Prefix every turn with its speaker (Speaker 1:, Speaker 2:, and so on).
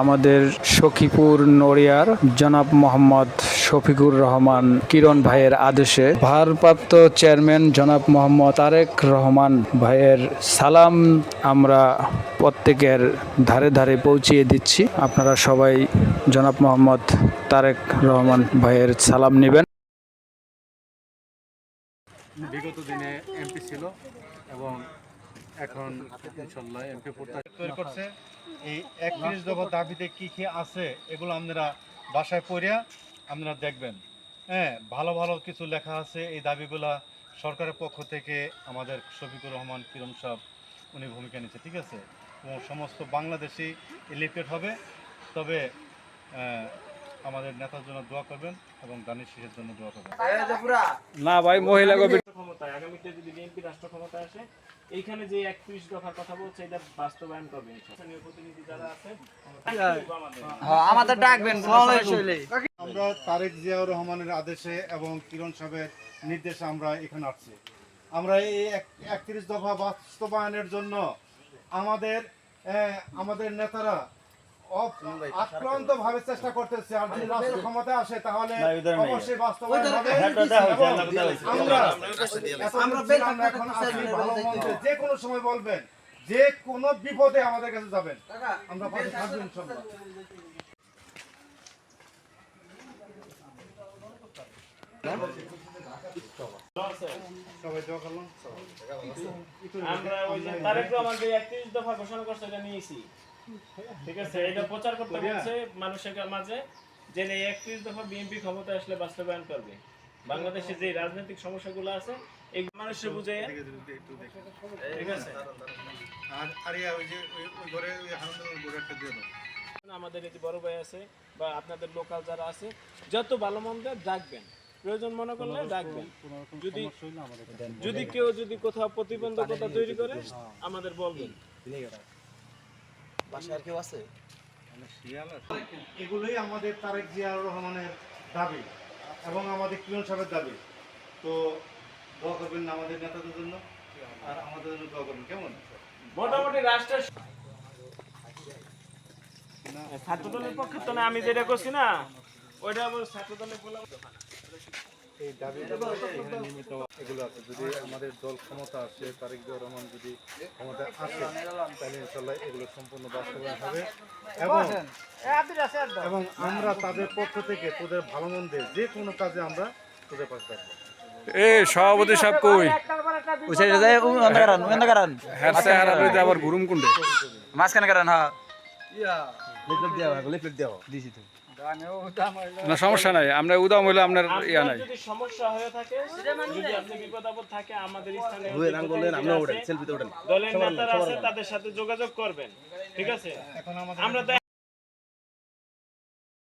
Speaker 1: আমাদের সখীপুর নড়িয়ার জনাব মোহাম্মদ শফিকুর রহমান কিরণ ভাইয়ের আদেশে ভারপ্রাপ্ত চেয়ারম্যান জনাব মোহাম্মদ তারেক রহমান ভাইয়ের সালাম আমরা প্রত্যেকের ধারে ধারে পৌঁছিয়ে দিচ্ছি। আপনারা সবাই জনাব মোহাম্মদ তারেক রহমান ভাইয়ের সালাম নেবেন।
Speaker 2: বিগত দিনে এমপি ছিল এবং এখন ইনশাল্লাহ এমপি তৈরি করছে। এই 31 দফা দাবিতে কি কি আছে এগুলো আপনারা বাসায় পড়িয়া আপনারা দেখবেন। হ্যাঁ, ভালো ভালো কিছু লেখা আছে। এই দাবিগুলা সরকারের পক্ষ থেকে আমাদের শফিকুর রহমান কিরণ সাহেব উনি ভূমিকা নিচ্ছে, ঠিক আছে। এবং সমস্ত বাংলাদেশি ইলেক্টেড হবে। তবে আমাদের নেতার জন্য দোয়া করবেন এবং দানিশ শেষের জন্য দোয়া করবেন।
Speaker 1: না ভাই, মহিলা
Speaker 3: ক্ষমতায় আগামীতে যদি বিএনপি রাষ্ট্র ক্ষমতায় আসে, এইখানে যে 31 দফার কথা বলছে এটা বাস্তবায়ন করবে স্থানীয় প্রতিনিধি যারা আছে
Speaker 4: আমাদের ডাকবেন।
Speaker 2: আমরা তারেক জিয়াউর রহমানের আদেশে এবং কিরণ সাহেবের নির্দেশে আমরা এখানে আসছি। আমরা এই 31 দফা বাস্তবায়নের জন্য আমাদের নেতারা আক্রান্ত ভাবে চেষ্টা করতেছে। আর যদি রাষ্ট্র ক্ষমতায় আসে তাহলে অবশ্যই বাস্তবায়ন হবে। যে কোনো সময় বলবেন, যে কোনো বিপদে আমাদের কাছে যাবেন, আমরা পাশে থাকবো ইনশাআল্লাহ।
Speaker 3: আমরা ওই যে তারেক রহমান যে 31 দফা ঘোষণা করছে এটা নিয়েছি, ঠিক আছে। এটা প্রচার করতে বলছে মানুষের মাঝে যে এই 31 দফা বিএনপি ক্ষমতায় আসলে বাস্তবায়ন করবে। বাংলাদেশে যে রাজনৈতিক সমস্যাগুলো আছে এই মানুষের বুঝে, ঠিক আছে। আমাদের এই যে বড় ভাই আছে বা আপনাদের লোকাল যারা আছে, যত ভালো মন্দ ডাকবেন, প্রয়োজন মনে করলে ডাকবেন। যদি কেউ যদি কোথাও প্রতিবন্ধকতা তৈরি করে আমাদের বলবেন।
Speaker 4: বাসায় কেউ আছে?
Speaker 2: এগুলোই আমাদের তারেক জিয়াউর রহমানের দাবি এবং আমাদের কিরণ সাহেবের দাবি। তো দোয়া করবেন আমাদের নেতাদের জন্য আর আমাদের জন্য দোয়া করবেন, কেমন?
Speaker 3: মোটামুটি রাষ্ট্রের ছাত্রদলের পক্ষে তো না, আমি যেটা করছি না ওইটা আবার ছাত্রদলের বলা।
Speaker 2: এই দাবি এগুলো আছে। যদি আমাদের দল ক্ষমতা আসে, তারেক জিয়াউর রহমান যদি ক্ষমতায় আসে, তাহলে ইনশাল্লাহ এগুলো সম্পূর্ণ বাস্তবায়ন হবে এবং আমরা তাদের পক্ষ থেকে তোদের ভালো মন্দের যে কোনো কাজে আমরা তোদের পাশে থাকবো।
Speaker 1: সভাপতি সাহেব কই? আবার ঘুরুম কুন্ডে
Speaker 4: মাঝখানে কারণ
Speaker 1: না, সমস্যা নাই। আমরা উদাম হইলে আপনার ইয়া নাই।
Speaker 3: যদি সমস্যা হয়ে থাকে, যদি আপনি বিপদ আপদ থাকে, আমাদের স্থানীয় দলের নেতারা আছে তাদের সাথে যোগাযোগ করবেন, ঠিক আছে। আমরা